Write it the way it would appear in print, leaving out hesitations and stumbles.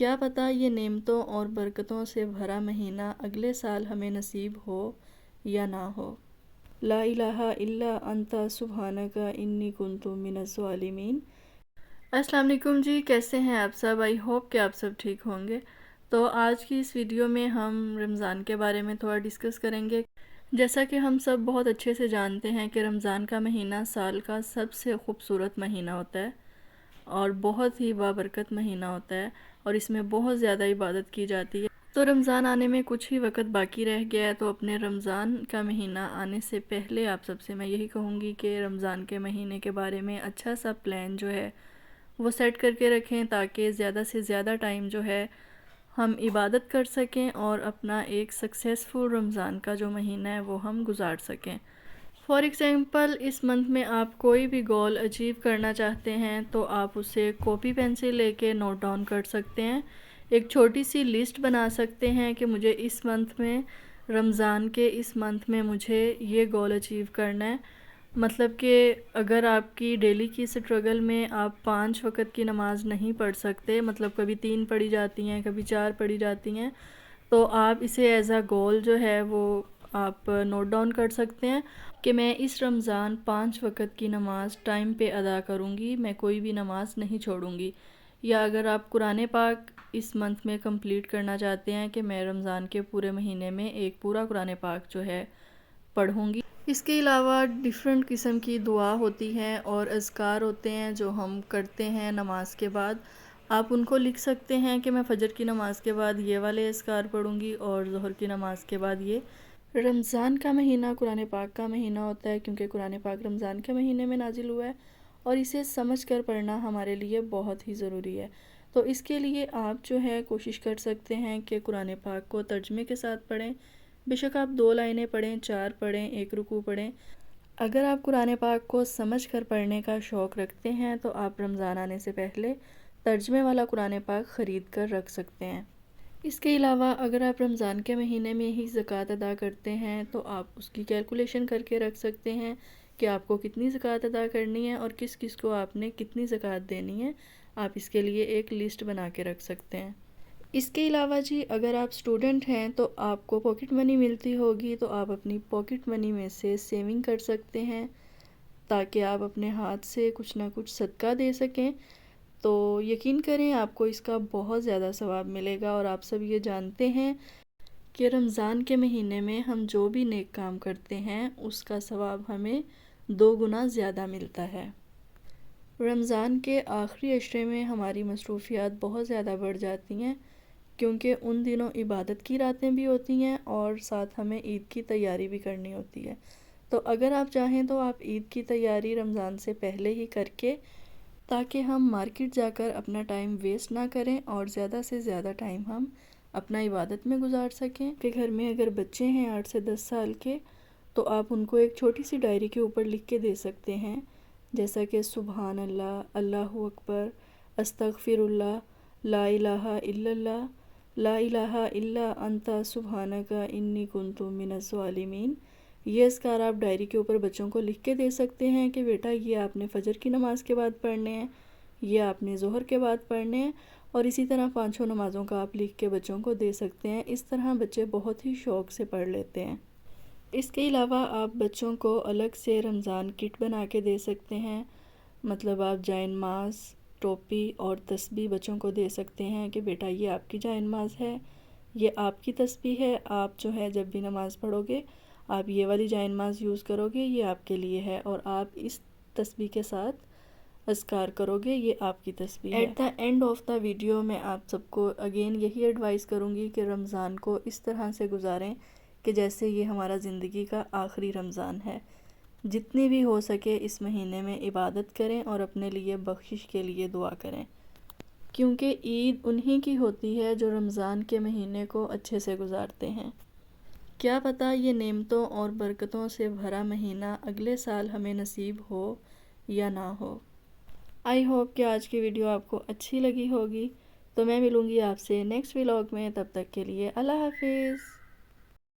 کیا پتہ یہ نعمتوں اور برکتوں سے بھرا مہینہ اگلے سال ہمیں نصیب ہو یا نہ ہو۔ لا الہ الا انت سبحانک انی کنت من الظالمین۔ السلام علیکم جی، کیسے ہیں آپ سب؟ آئی ہوپ کہ آپ سب ٹھیک ہوں گے۔ تو آج کی اس ویڈیو میں ہم رمضان کے بارے میں تھوڑا ڈسکس کریں گے۔ جیسا کہ ہم سب بہت اچھے سے جانتے ہیں کہ رمضان کا مہینہ سال کا سب سے خوبصورت مہینہ ہوتا ہے اور بہت ہی بابرکت مہینہ ہوتا ہے اور اس میں بہت زیادہ عبادت کی جاتی ہے۔ تو رمضان آنے میں کچھ ہی وقت باقی رہ گیا ہے، تو اپنے رمضان کا مہینہ آنے سے پہلے آپ سب سے میں یہی کہوں گی کہ رمضان کے مہینے کے بارے میں اچھا سا پلان جو ہے وہ سیٹ کر کے رکھیں، تاکہ زیادہ سے زیادہ ٹائم جو ہے ہم عبادت کر سکیں اور اپنا ایک سکسیسفل رمضان کا جو مہینہ ہے وہ ہم گزار سکیں۔ فار ایگزامپل، اس منتھ میں آپ کوئی بھی گول اچیو کرنا چاہتے ہیں تو آپ اسے کاپی پینسل لے کے نوٹ ڈاؤن کر سکتے ہیں، ایک چھوٹی سی لسٹ بنا سکتے ہیں کہ مجھے اس منتھ میں، رمضان کے اس منتھ میں مجھے یہ گول اچیو کرنا ہے۔ مطلب کہ اگر آپ کی ڈیلی کی سٹرگل میں آپ 5 وقت کی نماز نہیں پڑھ سکتے، مطلب کبھی 3 پڑھی جاتی ہیں، کبھی 4 پڑھی جاتی ہیں، تو آپ اسے ایز اے گول جو ہے وہ آپ نوٹ ڈاؤن کر سکتے ہیں کہ میں اس رمضان 5 وقت کی نماز ٹائم پہ ادا کروں گی، میں کوئی بھی نماز نہیں چھوڑوں گی۔ یا اگر آپ قرآن پاک اس منتھ میں کمپلیٹ کرنا چاہتے ہیں کہ میں رمضان کے پورے مہینے میں ایک پورا قرآن پاک جو ہے پڑھوں گی۔ اس کے علاوہ ڈیفرنٹ قسم کی دعا ہوتی ہیں اور اذکار ہوتے ہیں جو ہم کرتے ہیں نماز کے بعد۔ آپ ان کو لکھ سکتے ہیں کہ میں فجر کی نماز کے بعد یہ والے اذکار پڑھوں گی اور ظہر کی نماز کے بعد یہ۔ رمضان کا مہینہ قرآن پاک کا مہینہ ہوتا ہے، کیونکہ قرآن پاک رمضان کے مہینے میں نازل ہوا ہے اور اسے سمجھ کر پڑھنا ہمارے لیے بہت ہی ضروری ہے۔ تو اس کے لیے آپ جو ہے کوشش کر سکتے ہیں کہ قرآن پاک کو ترجمے کے ساتھ پڑھیں، بے شک آپ 2 لائنیں پڑھیں، 4 پڑھیں، 1 رکوع پڑھیں۔ اگر آپ قرآن پاک کو سمجھ کر پڑھنے کا شوق رکھتے ہیں تو آپ رمضان آنے سے پہلے ترجمے والا قرآن پاک خرید کر رکھ سکتے ہیں۔ اس کے علاوہ اگر آپ رمضان کے مہینے میں ہی زکوٰۃ ادا کرتے ہیں تو آپ اس کی کیلکولیشن کر کے رکھ سکتے ہیں کہ آپ کو کتنی زکوٰۃ ادا کرنی ہے اور کس کس کو آپ نے کتنی زکوٰۃ دینی ہے۔ آپ اس کے لیے ایک لسٹ بنا کے رکھ سکتے ہیں۔ اس کے علاوہ جی، اگر آپ اسٹوڈنٹ ہیں تو آپ کو پاکٹ منی ملتی ہوگی، تو آپ اپنی پاکٹ منی میں سے سیونگ کر سکتے ہیں تاکہ آپ اپنے ہاتھ سے کچھ نہ کچھ صدقہ دے سکیں۔ تو یقین کریں آپ کو اس کا بہت زیادہ ثواب ملے گا، اور آپ سب یہ جانتے ہیں کہ رمضان کے مہینے میں ہم جو بھی نیک کام کرتے ہیں اس کا ثواب ہمیں 2 گنا زیادہ ملتا ہے۔ رمضان کے آخری عشرے میں ہماری مصروفیات بہت زیادہ بڑھ جاتی ہیں، کیونکہ ان دنوں عبادت کی راتیں بھی ہوتی ہیں اور ساتھ ہمیں عید کی تیاری بھی کرنی ہوتی ہے۔ تو اگر آپ چاہیں تو آپ عید کی تیاری رمضان سے پہلے ہی کر کے، تاکہ ہم مارکیٹ جا کر اپنا ٹائم ویسٹ نہ کریں اور زیادہ سے زیادہ ٹائم ہم اپنا عبادت میں گزار سکیں۔ کہ گھر میں اگر بچے ہیں 8 سے 10 سال کے، تو آپ ان کو ایک چھوٹی سی ڈائری کے اوپر لکھ کے دے سکتے ہیں، جیسا کہ سبحان اللہ، اللہ اکبر، استغفر اللہ، لا الہ الا اللہ، لا الہ الا انت سبحانک انی کنت من الظالمین۔ یہ اذکار آپ ڈائری کے اوپر بچوں کو لکھ کے دے سکتے ہیں کہ بیٹا یہ آپ نے فجر کی نماز کے بعد پڑھنے ہیں، یہ آپ نے ظہر کے بعد پڑھنے ہیں، اور اسی طرح 5 نمازوں کا آپ لکھ کے بچوں کو دے سکتے ہیں۔ اس طرح بچے بہت ہی شوق سے پڑھ لیتے ہیں۔ اس کے علاوہ آپ بچوں کو الگ سے رمضان کٹ بنا کے دے سکتے ہیں، مطلب آپ جائے نماز، ٹوپی اور تسبیح بچوں کو دے سکتے ہیں کہ بیٹا یہ آپ کی جائے نماز ہے، یہ آپ کی تسبیح ہے، آپ جو ہے جب بھی نماز پڑھو گے آپ یہ والی جائے نماز یوز کرو گے، یہ آپ کے لیے ہے، اور آپ اس تسبیح کے ساتھ اذکار کرو گے، یہ آپ کی تسبیح ہے۔ At the end of the video میں آپ سب کو اگین یہی ایڈوائز کروں گی کہ رمضان کو اس طرح سے گزاریں کہ جیسے یہ ہمارا زندگی کا آخری رمضان ہے۔ جتنی بھی ہو سکے اس مہینے میں عبادت کریں اور اپنے لیے بخشش کے لیے دعا کریں، کیونکہ عید انہی کی ہوتی ہے جو رمضان کے مہینے کو اچھے سے گزارتے ہیں۔ کیا پتہ یہ نعمتوں اور برکتوں سے بھرا مہینہ اگلے سال ہمیں نصیب ہو یا نہ ہو۔ آئی ہوپ کہ آج کی ویڈیو آپ کو اچھی لگی ہوگی، تو میں ملوں گی آپ سے نیکسٹ ولاگ میں، تب تک کے لیے اللہ حافظ۔